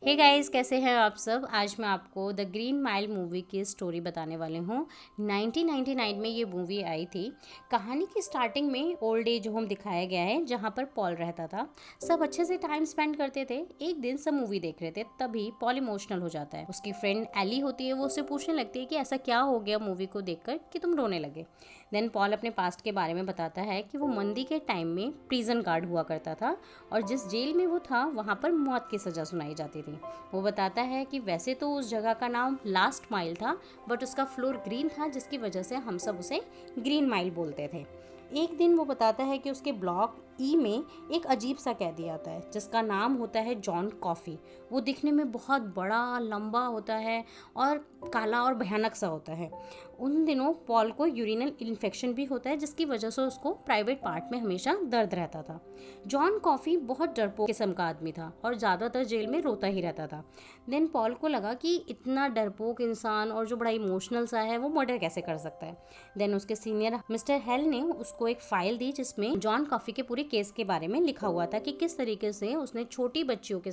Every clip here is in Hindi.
हे गाइस, कैसे हैं आप सब। आज मैं आपको द ग्रीन माइल मूवी की स्टोरी बताने वाले हूँ। 1999 में ये मूवी आई थी। कहानी की स्टार्टिंग में ओल्ड एज होम दिखाया गया है जहाँ पर पॉल रहता था। सब अच्छे से टाइम स्पेंड करते थे। एक दिन सब मूवी देख रहे थे, तभी पॉल इमोशनल हो जाता है। उसकी फ्रेंड एली होती है, वो उससे पूछने लगती है कि ऐसा क्या हो गया मूवी को देखकर कि तुम रोने लगे। देन पॉल अपने पास्ट के बारे में बताता है कि वो मंदी के टाइम में प्रिजन गार्ड हुआ करता था और जिस जेल में वो था वहाँ पर मौत की सज़ा सुनाई जाती थी। वो बताता है कि वैसे तो उस जगह का नाम लास्ट माइल था, बट उसका फ्लोर ग्रीन था जिसकी वजह से हम सब उसे ग्रीन माइल बोलते थे। एक दिन वो बताता है कि उसके ब्लॉक ई में एक अजीब सा कैदी आता है जिसका नाम होता है जॉन कॉफ़ी। वो दिखने में बहुत बड़ा लंबा होता है और काला और भयानक सा होता है। उन दिनों पॉल को यूरिनल इन्फेक्शन भी होता है जिसकी वजह से उसको प्राइवेट पार्ट में हमेशा दर्द रहता था। जॉन कॉफ़ी बहुत डरपोक किस्म का आदमी था और ज़्यादातर जेल में रोता ही रहता था। देन पॉल को लगा कि इतना डरपोक इंसान और जो बड़ा इमोशनल सा है वो मर्डर कैसे कर सकता है। देन उसके सीनियर मिस्टर हेल ने उसको एक फाइल दी जिसमें जॉन कॉफ़ी के पूरे केस के बारे में लिखा हुआ था कि किस तरीके से उसने दो छोटी बच्चियों के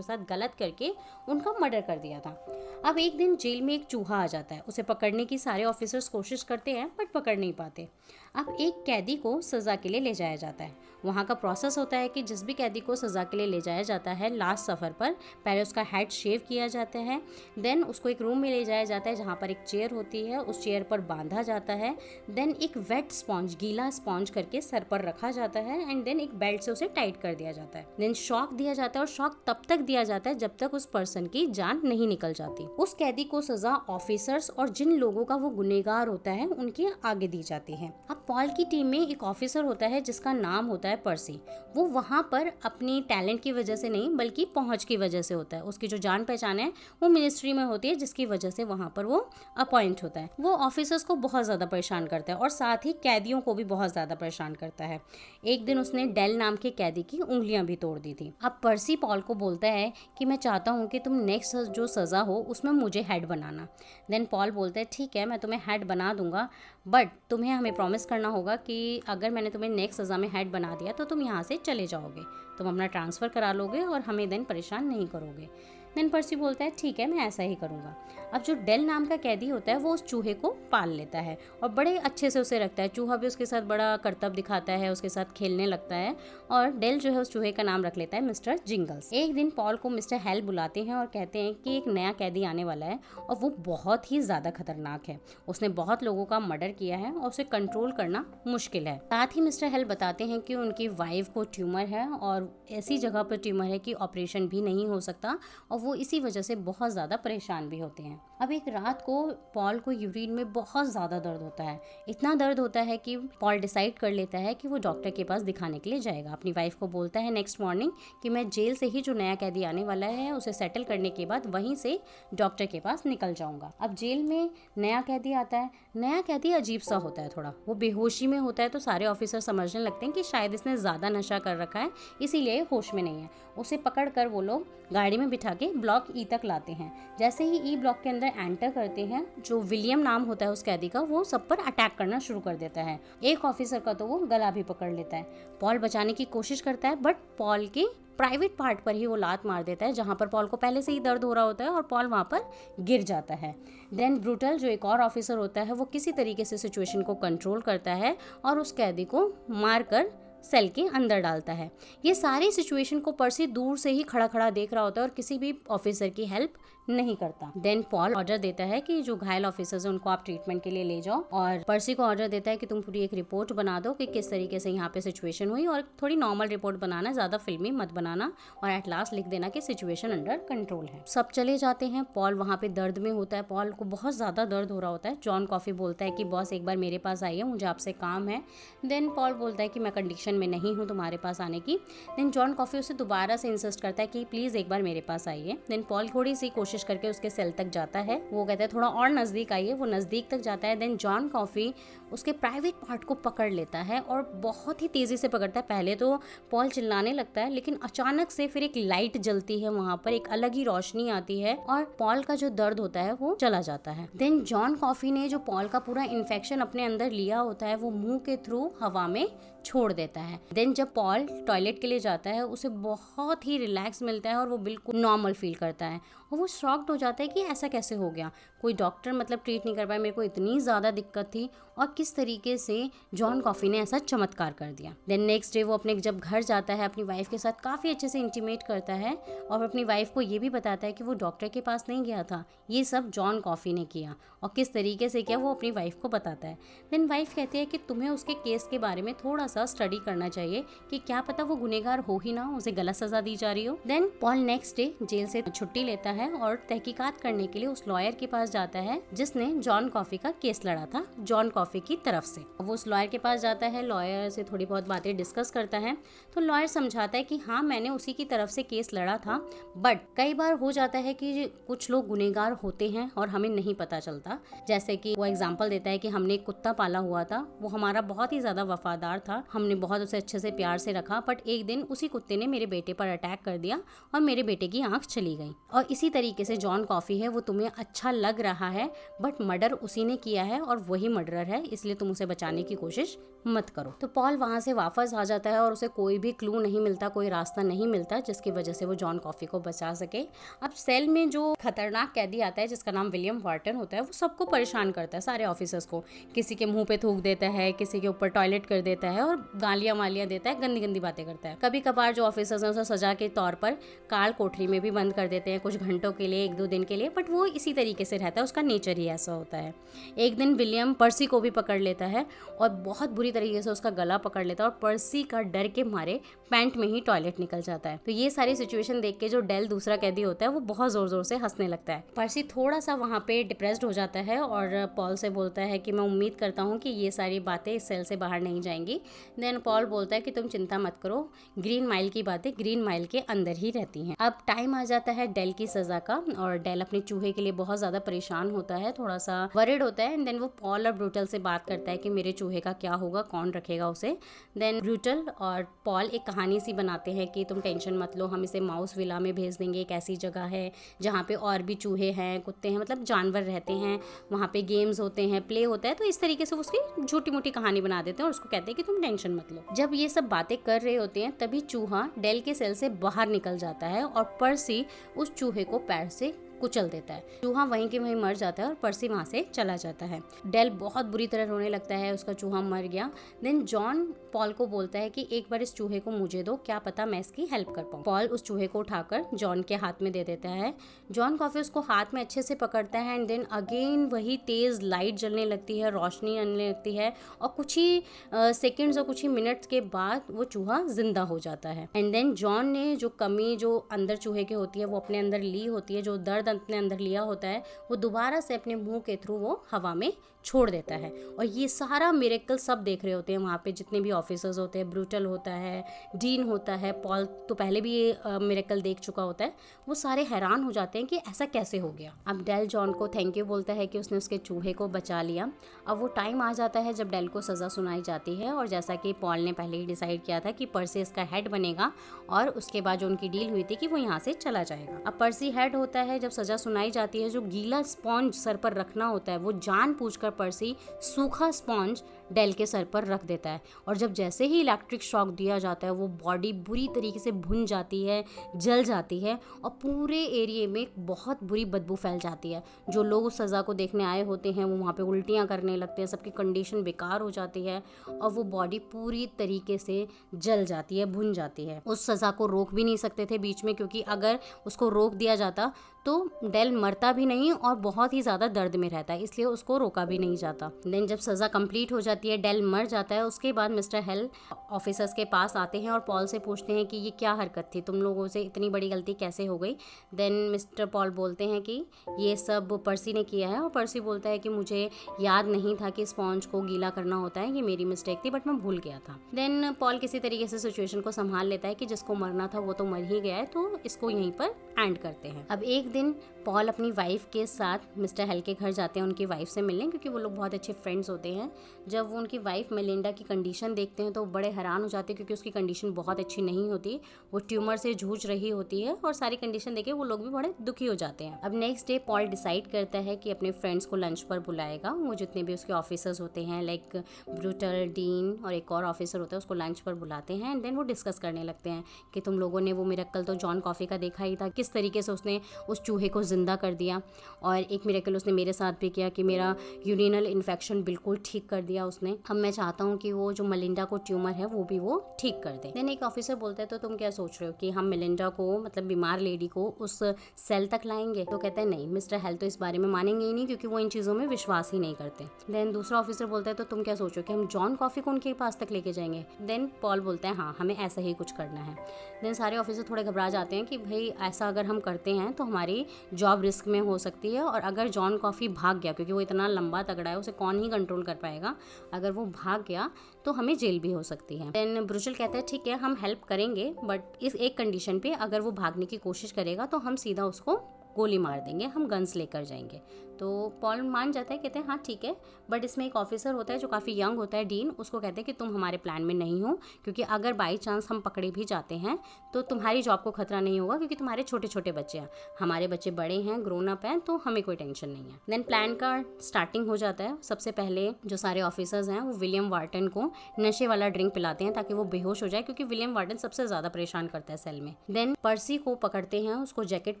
साथ गलत करके उनका मर्डर कर दिया था। अब एक दिन जेल में एक चूहा आ जाता है। उसे पकड़ने की सारे ऑफिसर्स कोशिश करते हैं बट पकड़ नहीं पाते। अब एक कैदी को सज़ा के लिए ले जाया जाता है। वहाँ का प्रोसेस होता है कि जिस भी कैदी को सज़ा के लिए ले जाया जाता है लास्ट सफ़र पर पहले उसका हेड शेव किया जाता है। देन उसको एक रूम में ले जाया जाता है जहाँ पर एक चेयर होती है, उस चेयर पर बांधा जाता है। देन एक वेट स्पॉन्ज, गीला स्पॉन्ज करके सर पर रखा जाता है एंड देन एक बेल्ट से उसे टाइट कर दिया जाता है। देन शॉक दिया जाता है और शॉक तब तक दिया जाता है जब तक उस पर्सन की जान नहीं निकल जाती। उस कैदी को सज़ा ऑफिसर्स और जिन लोगों का वो गुनहगार होता है उनके आगे दी जाती है। अब पॉल की टीम में एक ऑफिसर होता है जिसका नाम होता है पर्सी। वो वहाँ पर अपनी टैलेंट की वजह से नहीं बल्कि पहुँच की वजह से होता है। उसकी जो जान पहचान है वो मिनिस्ट्री में होती है जिसकी वजह से वहाँ पर वो अपॉइंट होता है। वो ऑफिसर्स को बहुत ज़्यादा परेशान करता है और साथ ही कैदियों को भी बहुत ज़्यादा परेशान करता है। एक दिन उसने डेल नाम के कैदी की उंगलियां भी तोड़ दी थी। अब पर्सी पॉल को बोलता है कि मैं चाहता हूँ कि तुम नेक्स्ट जो सज़ा हो उसमें मुझे हेड बनाना। देन पॉल बोलता है ठीक है, मैं तुम्हें हेड बना दूंगा, बट तुम्हें हमें प्रॉमिस करना होगा कि अगर मैंने तुम्हें नेक्स्ट सज़ा में हेड बना दिया तो तुम यहाँ से चले जाओगे, तुम अपना ट्रांसफ़र करा लोगे और हमें देन परेशान नहीं करोगे। देन पर्सी बोलता है ठीक है, मैं ऐसा ही करूँगा। अब जो डेल नाम का कैदी होता है वो उस चूहे को पाल लेता है और बड़े अच्छे से उसे रखता है। चूहा भी उसके साथ बड़ा करतब दिखाता है, उसके साथ खेलने लगता है और डेल जो है उस चूहे का नाम रख लेता है मिस्टर जिंगल्स। एक दिन पॉल को मिस्टर हेल बुलाते हैं और कहते हैं कि एक नया कैदी आने वाला है और वो बहुत ही ज़्यादा खतरनाक है। उसने बहुत लोगों का मर्डर किया है और उसे कंट्रोल करना मुश्किल है। साथ ही मिस्टर हेल बताते हैं कि उनकी वाइफ को ट्यूमर है और ऐसी जगह पर ट्यूमर है कि ऑपरेशन भी नहीं हो सकता और वो इसी वजह से बहुत ज़्यादा परेशान भी होते हैं। अब एक रात को पॉल को यूरिन में बहुत ज़्यादा दर्द होता है। इतना दर्द होता है कि पॉल डिसाइड कर लेता है कि वो डॉक्टर के पास दिखाने के लिए जाएगा। अपनी वाइफ को बोलता है नेक्स्ट मॉर्निंग कि मैं जेल से ही जो नया कैदी आने वाला है उसे सेटल करने के बाद वहीं से डॉक्टर के पास निकल जाऊंगा। अब जेल में नया कैदी आता है। नया कैदी अजीब सा होता है, थोड़ा वो बेहोशी में होता है तो सारे ऑफिसर समझने लगते हैं कि शायद इसने ज़्यादा नशा कर रखा है इसीलिए होश में नहीं है। उसे पकड़ कर वो लोग गाड़ी में बिठा के ब्लॉक ई तक लाते हैं। जैसे ही ई ब्लॉक के अंदर एंटर करते हैं, जो विलियम नाम होता है उस कैदी का, वो सब पर अटैक करना शुरू कर देता है। एक ऑफिसर का तो वो गला भी पकड़ लेता है। पॉल बचाने की कोशिश करता है बट पॉल के प्राइवेट पार्ट पर ही वो लात मार देता है जहाँ पर पॉल को पहले से ही दर्द हो रहा होता है और पॉल वहाँ पर गिर जाता है। देन ब्रूटल जो एक और ऑफिसर होता है वो किसी तरीके से सिचुएशन को कंट्रोल करता है और उस कैदी को मारकर सेल के अंदर डालता है। ये सारी सिचुएशन को पर्सी दूर से ही खड़ा खड़ा देख रहा होता है और किसी भी ऑफिसर की हेल्प नहीं करता। देन पॉल ऑर्डर देता है कि जो घायल ऑफिसर्स हैं उनको आप ट्रीटमेंट के लिए ले जाओ और पर्सी को ऑर्डर देता है कि तुम पूरी एक रिपोर्ट बना दो कि किस तरीके से यहाँ पे सिचुएशन हुई और थोड़ी नॉर्मल रिपोर्ट बनाना, ज़्यादा फिल्मी मत बनाना और एट लास्ट लिख देना कि सिचुएशन अंडर कंट्रोल है। सब चले जाते हैं। पॉल वहाँ पे दर्द में होता है, पॉल को बहुत ज़्यादा दर्द हो रहा होता है। जॉन कॉफ़ी बोलता है कि बॉस एक बार मेरे पास आइए, मुझे आपसे काम है। देन पॉल बोलता है कि मैं कंडीशन में नहीं हूँ तुम्हारे पास आने की। देन जॉन कॉफ़ी उसे दोबारा से इंसिस्ट करता है कि प्लीज़ एक बार मेरे पास आइए। देन पॉल थोड़ी सी कोशिश करके उसके सेल तक जाता है। वो कहता है थोड़ा और नज़दीक आइए, वो नज़दीक तक जाता है। देन जॉन कॉफ़ी उसके प्राइवेट पार्ट को पकड़ लेता है और बहुत ही तेज़ी से पकड़ता है। पहले तो पॉल चिल्लाने लगता है लेकिन अचानक से फिर एक लाइट जलती है, वहाँ पर एक अलग ही रोशनी आती है और पॉल का जो दर्द होता है वो चला जाता है। देन जॉन कॉफ़ी ने जो पॉल का पूरा इन्फेक्शन अपने अंदर लिया होता है वो मुंह के थ्रू हवा में छोड़ देता है। देन जब पॉल टॉयलेट के लिए जाता है उसे बहुत ही रिलैक्स मिलता है और वो बिल्कुल नॉर्मल फील करता है और वो शॉक्ड हो जाता है कि ऐसा कैसे हो गया, कोई डॉक्टर मतलब ट्रीट नहीं कर पाया, मेरे को इतनी ज़्यादा दिक्कत थी और किस तरीके से जॉन कॉफ़ी ने ऐसा चमत्कार कर दिया। देन नेक्स्ट डे वो अपने जब घर जाता है अपनी वाइफ के साथ काफ़ी अच्छे से इंटीमेट करता है और अपनी वाइफ को ये भी बताता है कि वो डॉक्टर के पास नहीं गया था, ये सब जॉन कॉफ़ी ने किया और किस तरीके से किया वो अपनी वाइफ को बताता है। देन वाइफ कहती है कि तुम्हें उसके केस के बारे में थोड़ा सा स्टडी करना चाहिए कि क्या पता वो गुनहगार हो ही ना, उसे गलत सजा दी जा रही हो। Then Paul next day jail से छुट्टी लेता है और तहकीकात करने के लिए उस लॉयर के पास जाता है जिसने जॉन कॉफ़ी का केस लड़ा था जॉन कॉफ़ी की तरफ से। वो उस लॉयर के पास जाता है, लॉयर से थोड़ी बहुत बातें डिस्कस करता है तो लॉयर समझाता है कि हाँ मैंने उसी की तरफ से केस लड़ा था, बट कई बार हो जाता है कि कुछ लोग गुनहगार होते हैं और हमें नहीं पता चलता। जैसे कि वो एग्जांपल देता है कि हमने एक कुत्ता पाला हुआ था, वो हमारा बहुत ही ज़्यादा वफादार था, हमने बहुत उसे अच्छे से प्यार से रखा, बट एक दिन उसी कुत्ते ने मेरे बेटे पर अटैक कर दिया और मेरे बेटे की आंख चली गई। और इसी तरीके से जॉन कॉफ़ी है, वो तुम्हें अच्छा लग रहा है बट मर्डर उसी ने किया है और वही मर्डरर है, इसलिए तुम उसे बचाने की कोशिश मत करो। तो पॉल वहाँ से वापस आ जाता है और उसे कोई भी क्लू नहीं मिलता, कोई रास्ता नहीं मिलता जिसकी वजह से वो जॉन कॉफ़ी को बचा सके। अब सेल में जो खतरनाक कैदी आता है जिसका नाम विलियम वार्टन होता है, वो सबको परेशान करता है, सारे ऑफिसर्स को, किसी के मुंह पे थूक देता है, किसी के ऊपर टॉयलेट कर देता है और गालियां मालियां देता है, गंदी गंदी बातें करता है। कभी कभार जो ऑफिसर्स हैं उसे सजा के तौर पर काल कोठरी में भी बंद कर देते हैं कुछ घंटों के लिए, 1-2 दिन के लिए, बट वो इसी तरीके से रहता है, उसका नेचर ही ऐसा होता है। एक दिन विलियम पर्सी को भी पकड़ लेता है और बहुत बुरी तरीके से उसका गला पकड़ लेता है और पर्सी का डर के मारे पैंट में ही टॉयलेट निकल जाता है। तो ये सारी सिचुएशन देख के जो डेल दूसरा कैदी होता है वो बहुत जोर जोर से हंसने लगता है। पर्सी थोड़ा सा वहाँ पे डिप्रेस्ड हो जाता है और पॉल से बोलता है कि मैं उम्मीद करता हूँ कि ये सारी बातें इस सेल से बाहर नहीं जाएंगी। देन पॉल बोलता है कि तुम चिंता मत करो, ग्रीन माइल की बातें ग्रीन माइल के अंदर ही रहती हैं। अब टाइम आ जाता है डेल की सजा का और डेल अपने चूहे के लिए बहुत ज्यादा परेशान होता है, थोड़ा सा वरिड होता है। एंड देन वो पॉल और ब्रूटल से बात करता है कि मेरे चूहे का क्या होगा, कौन रखेगा उसे। देन ब्रूटल और पॉल एक कहानी सी बनाते हैं कि तुम टेंशन मत लो, हम इसे माउस विला में भेज देंगे, एक ऐसी जगह है जहाँ पे और भी चूहे हैं, कुत्ते हैं, मतलब जानवर रहते हैं, वहाँ पे गेम्स होते हैं, प्ले होता है। तो इस तरीके से उसकी छोटी मोटी कहानी बना देते हैं और उसको कहते हैं कि तुम टेंशन मत लो। जब ये सब बातें कर रहे होते हैं तभी चूहा डेल के सेल से बाहर निकल जाता है और पर्सी उस चूहे को पैर से कुचल देता है। चूहा वहीं के वहीं मर जाता है और पर्सी वहां से चला जाता है। डेल बहुत बुरी तरह रोने लगता है, उसका चूहा मर गया। देन जॉन पॉल को बोलता है कि एक बार इस चूहे को मुझे दो, क्या पता मैं इसकी हेल्प कर पाऊँ। पॉल उस चूहे को उठाकर जॉन के हाथ में दे देता है। जॉन कॉफी उसको हाथ में अच्छे से पकड़ता है एंड देन अगेन वही तेज लाइट जलने लगती है, रोशनी आने लगती है और कुछ ही सेकेंड्स और कुछ ही मिनट्स के बाद वो चूहा जिंदा हो जाता है। एंड देन जॉन ने जो कमी जो अंदर चूहे की होती है वो अपने अंदर ली होती है, जो दर्द अपने अंदर लिया होता है वो दोबारा से अपने मुंह के थ्रू वो हवा में छोड़ देता है। और ये सारा मिरेकल सब देख रहे होते हैं वहाँ पे जितने भी ऑफिसर्स होते हैं, ब्रूटल होता है, डीन होता है, पॉल तो पहले भी ये मिरेकल देख चुका होता है। वो सारे हैरान हो जाते हैं कि ऐसा कैसे हो गया। अब डेल जॉन को थैंक यू बोलता है कि उसने उसके चूहे को बचा लिया। अब वो टाइम आ जाता है जब डेल को सज़ा सुनाई जाती है और जैसा कि पॉल ने पहले ही डिसाइड किया था कि पर्सी इसका हेड बनेगा और उसके बाद जो उनकी डील हुई थी कि वो यहाँ से चला जाएगा। अब पर्सी हेड होता है, जब सज़ा सुनाई जाती है जो गीला स्पॉन्ज सर पर रखना होता है वो जानबूझकर पर्सी सूखा स्पॉन्ज डेल के सर पर रख देता है और जब जैसे ही इलेक्ट्रिक शॉक दिया जाता है वो बॉडी बुरी तरीके से भुन जाती है, जल जाती है और पूरे एरिया में बहुत बुरी बदबू फैल जाती है। जो लोग उस सज़ा को देखने आए होते हैं वो वहाँ पे उल्टियाँ करने लगते हैं, सबकी कंडीशन बेकार हो जाती है और वो बॉडी पूरी तरीके से जल जाती है, भुन जाती है। उस सज़ा को रोक भी नहीं सकते थे बीच में, क्योंकि अगर उसको रोक दिया जाता तो डेल मरता भी नहीं और बहुत ही ज़्यादा दर्द में रहता है, इसलिए उसको रोका भी नहीं जाता। देन जब सज़ा कंप्लीट हो जाती है, डेल मर जाता है, उसके बाद मिस्टर हेल ऑफिसर्स के पास आते हैं और पॉल से पूछते हैं कि ये क्या हरकत थी, तुम लोगों से इतनी बड़ी गलती कैसे हो गई। देन मिस्टर पॉल बोलते हैं कि ये सब पर्सी ने किया है और पर्सी बोलता है कि मुझे याद नहीं था कि स्पॉन्ज को गीला करना होता है, ये मेरी मिस्टेक थी, बट मैं भूल गया था। देन पॉल किसी तरीके से सिचुएशन को संभाल लेता है कि जिसको मरना था वो तो मर ही गया है, तो इसको यहीं पर एंड करते हैं। अब एक दिन पॉल अपनी वाइफ के साथ मिस्टर हेल के घर जाते हैं उनकी वाइफ से मिलने, क्योंकि वो लोग बहुत अच्छे फ्रेंड्स होते हैं। जब जब वो उनकी वाइफ मेलिंडा की कंडीशन देखते हैं तो बड़े हैरान हो जाते हैं, क्योंकि उसकी कंडीशन बहुत अच्छी नहीं होती, वो ट्यूमर से जूझ रही होती है, और सारी कंडीशन देख के वो लोग भी बड़े दुखी हो जाते हैं। अब नेक्स्ट डे पॉल डिसाइड करता है कि अपने फ्रेंड्स को लंच पर बुलाएगा, वो जितने भी उसके ऑफिसर्स होते हैं लाइक ब्रूटल, डीन और एक और ऑफिसर होता है, उसको लंच पर बुलाते हैं। एंड देन वो डिस्कस करने लगते हैं कि तुम लोगों ने वो मिरेकल तो जॉन कॉफ़ी का देखा ही था, किस तरीके से उसने उस चूहे को जिंदा कर दिया, और एक मिरेकल उसने मेरे साथ भी किया कि मेरा यूरिनल इन्फेक्शन बिल्कुल ठीक कर दिया उसने। अब मैं चाहता हूँ कि वो जो मेलिंडा को ट्यूमर है वो भी वो ठीक कर दे। देन एक ऑफिसर बोलता है तो तुम क्या सोच रहे हो कि हम मेलिंडा को, मतलब बीमार लेडी को, उस सेल तक लाएंगे? तो कहते हैं नहीं, मिस्टर हेल तो इस बारे में मानेंगे ही नहीं, क्योंकि वो इन चीज़ों में विश्वास ही नहीं करते। देन दूसरा ऑफिसर बोलता है तो तुम क्या सोचो कि हम जॉन कॉफ़ी को उनके पास तक लेके जाएंगे? देन पॉल बोलता है हाँ, हमें ऐसा ही कुछ करना है। देन सारे ऑफिसर थोड़े घबरा जाते हैं कि भाई ऐसा अगर हम करते हैं तो हमारी जॉब रिस्क में हो सकती है, और अगर जॉन कॉफ़ी भाग गया, क्योंकि वो इतना लंबा तगड़ा है, उसे कौन ही कंट्रोल कर पाएगा, अगर वो भाग गया तो हमें जेल भी हो सकती है। देन ब्रूचल कहता है ठीक है हम हेल्प करेंगे, बट इस एक कंडीशन पे, अगर वो भागने की कोशिश करेगा तो हम सीधा उसको गोली मार देंगे, हम गन्स लेकर जाएंगे। तो पॉल मान जाता है, कहते हैं हाँ ठीक है, बट इसमें एक ऑफिसर होता है जो काफ़ी यंग होता है, डीन, उसको कहते हैं कि तुम हमारे प्लान में नहीं हो, क्योंकि अगर बाई चांस हम पकड़े भी जाते हैं तो तुम्हारी जॉब को खतरा नहीं होगा, क्योंकि तुम्हारे छोटे छोटे बच्चे हैं, हमारे बच्चे बड़े हैं, ग्रोन अप हैं, तो हमें कोई टेंशन नहीं है। देन प्लान का स्टार्टिंग हो जाता है। सबसे पहले जो सारे ऑफिसर्स हैं वो विलियम वार्टन को नशे वाला ड्रिंक पिलाते हैं ताकि वो बेहोश हो जाए, क्योंकि विलियम वार्टन सबसे ज़्यादा परेशान करता है सेल में। देन पर्सी को पकड़ते हैं, उसको जैकेट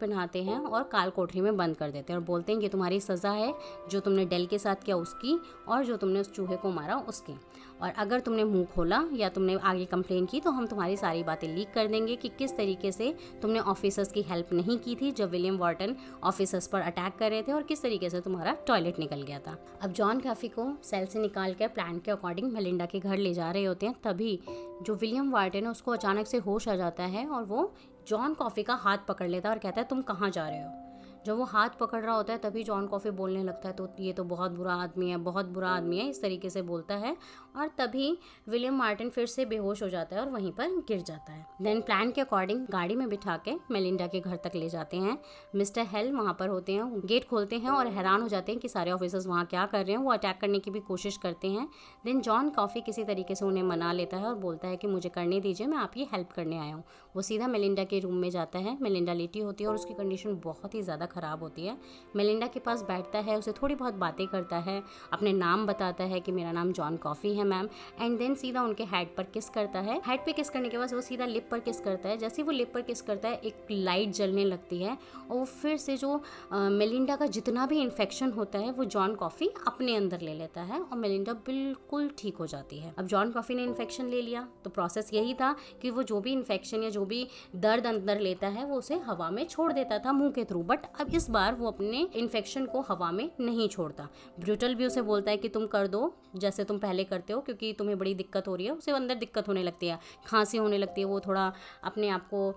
पहनाते हैं और काल कोठरी में बंद कर देते हैं, और बोलते हैं कि तुम्हारी सज़ा है जो तुमने डेल के साथ किया उसकी, और जो तुमने उस चूहे को मारा उसकी, और अगर तुमने मुंह खोला या तुमने आगे कंप्लेन की तो हम तुम्हारी सारी बातें लीक कर देंगे कि किस तरीके से तुमने ऑफिसर्स की हेल्प नहीं की थी जब विलियम वार्टन ऑफिसर्स पर अटैक कर रहे थे, और किस तरीके से तुम्हारा टॉयलेट निकल गया था। अब जॉन कॉफ़ी को सेल से निकाल कर प्लान के अकॉर्डिंग मेलिंडा के घर ले जा रहे होते हैं, तभी जो विलियम वार्टन है उसको अचानक से होश आ जाता है, और वो जॉन कॉफ़ी का हाथ पकड़ लेता है और कहता है तुम कहाँ जा रहे हो। जब वो हाथ पकड़ रहा होता है तभी जॉन कॉफ़ी बोलने लगता है तो ये तो बहुत बुरा आदमी है, बहुत बुरा आदमी है, इस तरीके से बोलता है, और तभी विलियम मार्टिन फिर से बेहोश हो जाता है और वहीं पर गिर जाता है। देन प्लान के अकॉर्डिंग गाड़ी में बिठा के मेलिंडा के घर तक ले जाते हैं। मिस्टर हेल वहाँ पर होते हैं, गेट खोलते हैं और हैरान हो जाते हैं कि सारे ऑफिसर्स वहाँ क्या कर रहे हैं। वो अटैक करने की भी कोशिश करते हैं। देन जॉन कॉफ़ी किसी तरीके से उन्हें मना लेता है और बोलता है कि मुझे करने दीजिए, मैं आपकी हेल्प करने आया हूँ। वो सीधा मेलिंडा के रूम में जाता है। मेलिंडा लेटी होती है और उसकी कंडीशन बहुत ही ज़्यादा ख़राब होती है। मेलिंडा के पास बैठता है, उसे थोड़ी बहुत बातें करता है, अपने नाम बताता है कि मेरा नाम जॉन कॉफ़ी है मैम, एंड देन सीधा उनके हेड पर किस करता है। हेड पे किस करने के बाद वो सीधा लिप पर किस करता है। जैसे ही वो लिप पर किस करता है एक लाइट जलने लगती है और वो फिर से जो मेलिंडा का जितना भी इन्फेक्शन होता है वो जॉन कॉफ़ी अपने अंदर ले लेता है और मेलिंडा बिल्कुल ठीक हो जाती है। अब जॉन कॉफ़ी ने इन्फेक्शन ले लिया तो प्रोसेस यही था कि वो जो भी इन्फेक्शन या जो भी दर्द अंदर लेता है वो उसे हवा में छोड़ देता था मुंह के थ्रू, बट अब इस बार वो अपने इन्फेक्शन को हवा में नहीं छोड़ता। ब्रूटल भी उसे बोलता है कि तुम कर दो जैसे तुम पहले करते हो, क्योंकि तुम्हें बड़ी दिक्कत हो रही है। उसे अंदर दिक्कत होने लगती है, खांसी होने लगती है, वो थोड़ा अपने आप को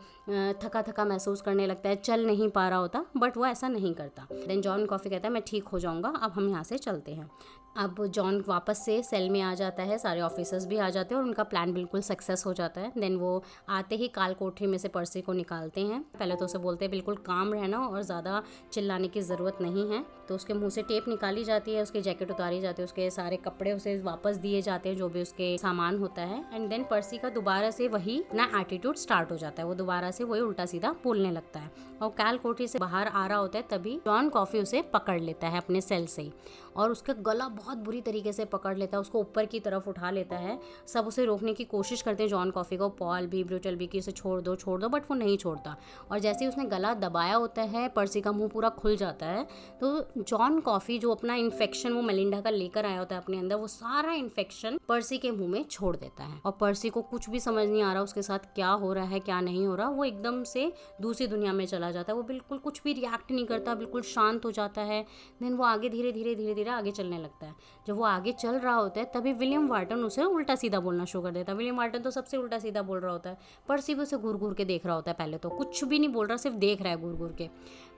थका थका महसूस करने लगता है, चल नहीं पा रहा होता, बट वो ऐसा नहीं करता। देन जॉन कॉफ़ी कहता है मैं ठीक हो जाऊंगा, अब हम यहाँ से चलते हैं। अब जॉन वापस से सेल में आ जाता है, सारे ऑफिसर्स भी आ जाते हैं और उनका प्लान बिल्कुल सक्सेस हो जाता है। देन वो आते ही काल कोठरी में से पर्सी को निकालते हैं। पहले तो उसे बोलते हैं बिल्कुल काम रहना और ज़्यादा चिल्लाने की ज़रूरत नहीं है। तो उसके मुंह से टेप निकाली जाती है, उसकी जैकेट उतारी जाती है, उसके सारे कपड़े उसे वापस दिए जाते हैं जो भी उसके सामान होता है। एंड देन पर्सी का दोबारा से वही अपना एटीट्यूड स्टार्ट हो जाता है, वो दोबारा से वही उल्टा सीधा बोलने लगता है। और काल कोठरी से बाहर आ रहा होता है तभी जॉन कॉफ़ी उसे पकड़ लेता है अपने सेल से और उसका गला बहुत बुरी तरीके से पकड़ लेता है, उसको ऊपर की तरफ उठा लेता है। सब उसे रोकने की कोशिश करते हैं जॉन कॉफ़ी को, पॉल भी, ब्रूटल भी, कि उसे छोड़ दो, बट वो नहीं छोड़ता। और जैसे ही उसने गला दबाया होता है पर्सी का मुंह पूरा खुल जाता है। तो जॉन कॉफ़ी जो अपना इन्फेक्शन वो मेलिंडा का लेकर आया होता है अपने अंदर, वो सारा इन्फेक्शन पर्सी के मुंह में छोड़ देता है। और पर्सी को कुछ भी समझ नहीं आ रहा उसके साथ क्या हो रहा है क्या नहीं हो रहा। वो एकदम से दूसरी दुनिया में चला जाता है, वो बिल्कुल कुछ भी रिएक्ट नहीं करता, बिल्कुल शांत हो जाता है। देन वो आगे धीरे धीरे आगे चलने लगता है। जब वो आगे चल रहा होता है तभी विलियम वार्टन उसे उल्टा सीधा बोलना शुरू कर देता है। विलियम वार्टन तो सबसे उल्टा सीधा बोल रहा होता है। पर्सी भी उसे घूर घूर के देख रहा होता है, पहले तो कुछ भी नहीं बोल रहा, सिर्फ देख रहा है घूर घूर के।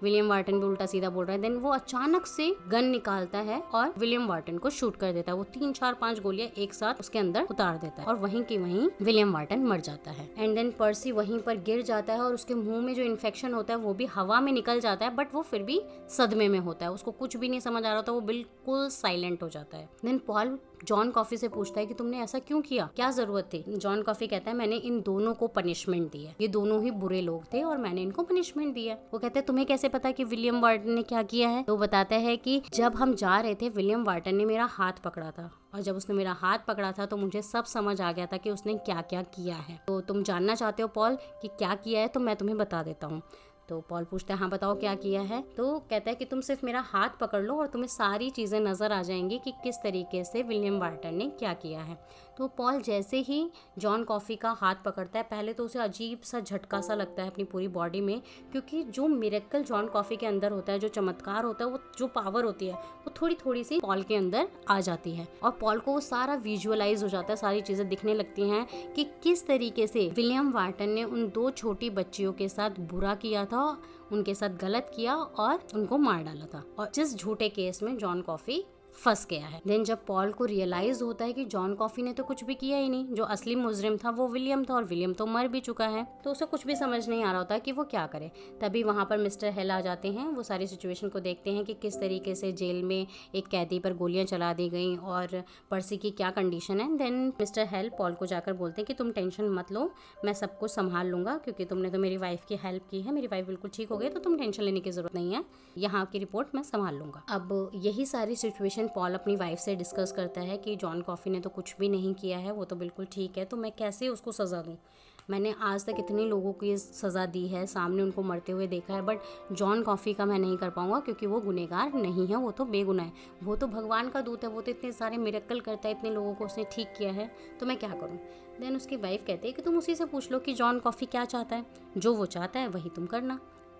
विलियम वार्टन भी उल्टा सीधा बोल रहा है। देन वो अचानक से गन निकालता है और विलियम वार्टन को शूट कर देता है। वो 3 4 5 गोलियां एक साथ उसके अंदर उतार देता है और वहीं की वहीं विलियम वार्टन मर जाता है। एंड देन पर्सी वहीं पर गिर जाता है और उसके मुंह में जो इन्फेक्शन होता है वो भी हवा में निकल जाता है, बट वो फिर भी सदमे में होता है, उसको कुछ भी नहीं समझ आ रहा होता, वो बिल्कुल बिल्कुल साइलेंट हो जाता है। देन पॉल जॉन कॉफी से पूछता है कि तुमने ऐसा क्यों किया, क्या जरूरत थी। जॉन कॉफी कहता है मैंने इन दोनों को पनिशमेंट दी है, ये दोनों ही बुरे लोग थे और मैंने इनको पनिशमेंट दी है। वो कहते हैं तुम्हें कैसे पता कि विलियम वार्टन ने क्या किया है। तो बताता है कि जब हम जा रहे थे विलियम वार्टन ने मेरा हाथ पकड़ा था, और जब उसने मेरा हाथ पकड़ा था तो मुझे सब समझ आ गया था कि उसने क्या क्या किया है। तो तुम जानना चाहते हो पॉल कि क्या किया है, तो मैं तुम्हें बता देता हूँ। तो पॉल पूछता है हाँ बताओ क्या किया है। तो कहता है कि तुम सिर्फ मेरा हाथ पकड़ लो और तुम्हें सारी चीज़ें नज़र आ जाएंगी कि किस तरीके से विलियम वार्टन ने क्या किया है। तो पॉल जैसे ही जॉन कॉफ़ी का हाथ पकड़ता है, पहले तो उसे अजीब सा झटका सा लगता है अपनी पूरी बॉडी में, क्योंकि जो मिरेकल जॉन कॉफ़ी के अंदर होता है, जो चमत्कार होता है, वो जो पावर होती है वो थोड़ी थोड़ी सी पॉल के अंदर आ जाती है और पॉल को वो सारा विजुअलाइज हो जाता है, सारी चीज़ें दिखने लगती हैं कि किस तरीके से विलियम वार्टन ने उन दो छोटी बच्चियों के साथ बुरा किया था, उनके साथ गलत किया और उनको मार डाला था, और जिस झूठे केस में जॉन कॉफ़ी फंस गया है। देन जब पॉल को रियलाइज होता है कि जॉन कॉफी ने तो कुछ भी किया ही नहीं, जो असली मुजरिम था वो विलियम था और विलियम तो मर भी चुका है, तो उसे कुछ भी समझ नहीं आ रहा होता कि वो क्या करे। तभी वहाँ पर मिस्टर हेल आ जाते हैं। वो सारी सिचुएशन को देखते हैं कि किस तरीके से जेल में एक कैदी पर गोलियां चला दी गई और पर्सी की क्या कंडीशन है। देन मिस्टर हेल पॉल को जाकर बोलते हैं कि तुम टेंशन मत लो, मैं सब कुछ संभाल लूंगा, क्योंकि तुमने तो मेरी वाइफ की हेल्प की है, मेरी वाइफ बिल्कुल ठीक हो गई, तो तुम टेंशन लेने की जरूरत नहीं है, यहाँ की रिपोर्ट मैं संभाल लूंगा। अब यही सारी सिचुएशन पॉल अपनी वाइफ से डिस्कस करता है कि जॉन कॉफी ने तो कुछ भी नहीं किया है, वो तो बिल्कुल ठीक है, तो मैं कैसे उसको सज़ा दूँ। मैंने आज तक इतने लोगों को ये सज़ा दी है, सामने उनको मरते हुए देखा है, बट जॉन कॉफ़ी का मैं नहीं कर पाऊंगा, क्योंकि वो गुनहगार नहीं है, वो तो बेगुनाह है, वो तो भगवान का दूत है, वो तो इतने सारे मिरेकल करता है, इतने लोगों को उसने ठीक किया है, तो मैं क्या करूँ। देन उसकी वाइफ कहती है कि तुम उसी से पूछ लो कि जॉन कॉफ़ी क्या चाहता है, जो वो चाहता है वही तुम करना।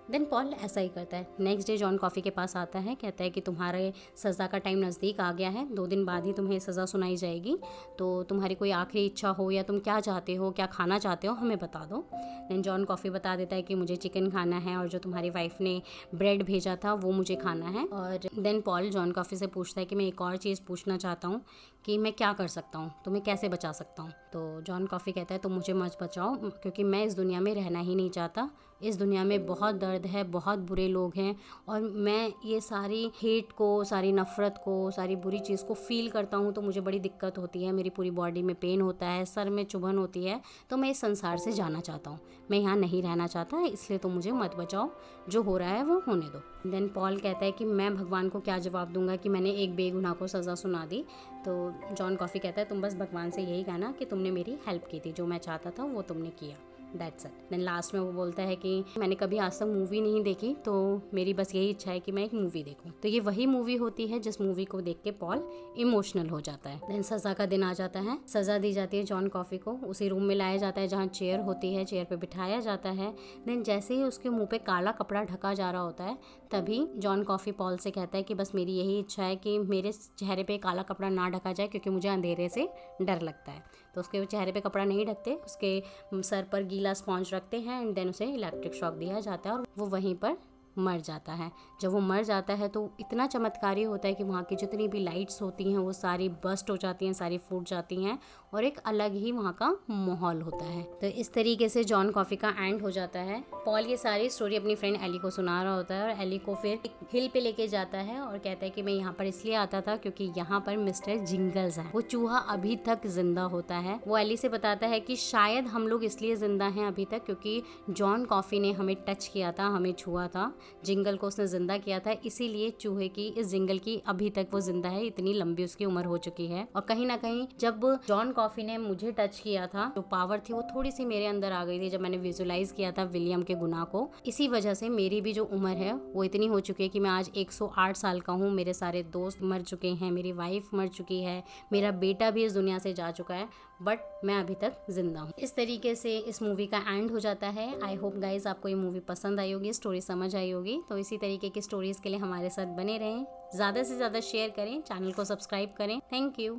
देन पॉल ऐसा ही करता है। नेक्स्ट डे जॉन कॉफ़ी के पास आता है, कहता है कि तुम्हारे सज़ा का टाइम नज़दीक आ गया है, 2 दिन बाद ही तुम्हें सज़ा सुनाई जाएगी, तो तुम्हारी कोई आखिरी इच्छा हो या तुम क्या चाहते हो, क्या खाना चाहते हो, हमें बता दो। देन जॉन कॉफ़ी बता देता है कि मुझे चिकन खाना है और जो तुम्हारी वाइफ ने ब्रेड भेजा था वो मुझे खाना है। और देन पॉल जॉन कॉफ़ी से पूछता है कि मैं एक और चीज़ पूछना चाहता हूँ कि मैं क्या कर सकता हूँ, तुम्हें कैसे बचा सकता हूँ। तो जॉन कॉफ़ी कहता है तुम मुझे मत बचाओ, क्योंकि मैं इस दुनिया में रहना ही नहीं चाहता, इस दुनिया में बहुत दर्द है, बहुत बुरे लोग हैं, और मैं ये सारी हेट को, सारी नफ़रत को, सारी बुरी चीज़ को फील करता हूँ, तो मुझे बड़ी दिक्कत होती है, मेरी पूरी बॉडी में पेन होता है, सर में चुभन होती है, तो मैं इस संसार से जाना चाहता हूँ, मैं यहाँ नहीं रहना चाहता, इसलिए तो मुझे मत बचाओ, जो हो रहा है वो होने दो। देन पॉल कहता है कि मैं भगवान को क्या जवाब दूंगा कि मैंने एक बेगुनाह को सज़ा सुना दी। तो जॉन कॉफ़ी कहता है तुम बस भगवान से यही कहना कि तुमने मेरी हेल्प की थी, जो मैं चाहता था वो तुमने किया, दैट्स इट। देन लास्ट में वो बोलता है कि मैंने कभी आज तक मूवी नहीं देखी, तो मेरी बस यही इच्छा है कि मैं एक मूवी देखूं। तो ये वही मूवी होती है जिस मूवी को देख के पॉल इमोशनल हो जाता है। देन सज़ा का दिन आ जाता है, सज़ा दी जाती है जॉन कॉफ़ी को, उसी रूम में लाया जाता है जहाँ चेयर होती है, चेयर पे बिठाया जाता है। देन जैसे ही उसके मुंह पे काला कपड़ा ढका जा रहा होता है, तभी जॉन कॉफ़ी पॉल से कहता है कि बस मेरी यही इच्छा है कि मेरे चेहरे पे काला कपड़ा ना ढका जाए, क्योंकि मुझे अंधेरे से डर लगता है। तो उसके चेहरे पे कपड़ा नहीं ढकते, उसके सर पर गीला स्पॉन्ज रखते हैं एंड देन उसे इलेक्ट्रिक शॉक दिया जाता है और वो वहीं पर मर जाता है। जब वो मर जाता है तो इतना चमत्कारी होता है कि वहाँ की जितनी भी लाइट्स होती हैं वो सारी बस्ट हो जाती हैं, सारी फूट जाती हैं और एक अलग ही वहाँ का माहौल होता है। तो इस तरीके से जॉन कॉफ़ी का एंड हो जाता है। पॉल ये सारी स्टोरी अपनी फ्रेंड एली को सुना रहा होता है और एली को फिर एक हिल पे लेके जाता है और कहता है कि मैं यहाँ पर इसलिए आता था क्योंकि यहाँ पर मिस्टर जिंगल्स है, वो चूहा अभी तक जिंदा होता है। वो एली से बताता है कि शायद हम लोग इसलिए जिंदा हैं अभी तक क्योंकि जॉन कॉफ़ी ने हमें टच किया था, हमें छुआ था, जिंगल को उसने जिंदा किया था, इसीलिए चूहे की, इस जिंगल की अभी तक वो जिंदा है, इतनी लंबी उसकी उम्र हो चुकी है। और कहीं ना कहीं जब जॉन कॉफ़ी ने मुझे टच किया था, जो पावर थी वो थोड़ी सी मेरे अंदर आ गई थी जब मैंने विजुलाइज किया था विलियम के गुनाह को। इसी वजह से मेरी भी जो उम्र है वो इतनी हो चुकी है कि मैं आज 108 साल का हूँ। मेरे सारे दोस्त मर चुके हैं, मेरी वाइफ मर चुकी है, मेरा बेटा भी इस दुनिया से जा चुका है, बट मैं अभी तक जिंदा हूँ। इस तरीके से इस मूवी का एंड हो जाता है। आई होप गाइज आपको ये मूवी पसंद आई होगी, स्टोरी समझ आई होगी। तो इसी तरीके की स्टोरीज के लिए हमारे साथ बने रहें, ज़्यादा से ज़्यादा शेयर करें, चैनल को सब्सक्राइब करें। Thank you.